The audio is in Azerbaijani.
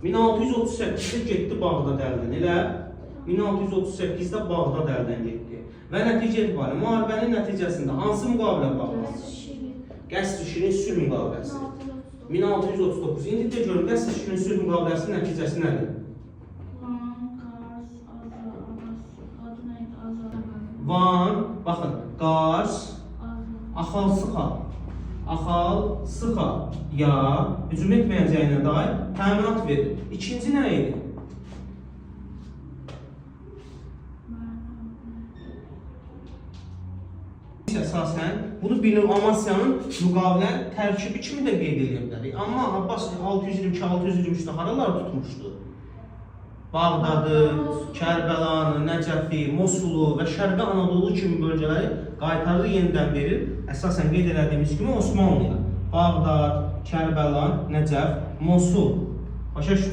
1638-də getdi Bağdad əldən, elə 1638-də Bağdad əldən getdi. Və nəticə etibarilə müharibənin nəticəsində hansı müqavilə bağlandı? Qəsr-i-Şirin sülh müqaviləsi. 1639. İndi də görün, Qəsr-i-Şirin sülh müqaviləsinin nəticəsi nədir? Van, baxın, Qars, Axal-Sıxa ya hücum etməyəcəyinə dair təminat verir. İkinci nə idi? Əsasən, bunu Binül-Amasya'nın müqavilə tərkibi kimi də qeyd edə bilərik. Amma Abbas 622-623-də haralar tutmuşdu? Bağdadı, Kərbəlanı, Nəcəfi, Mosulu və Şərqi Anadolu kimi bölgələri qaytarır, yenidən verir. Əsasən qeyd elədiyimiz kimi Osmanlıya. Bağdad, Kərbəlan, Nəcəf, Mosul. Başa düşdük?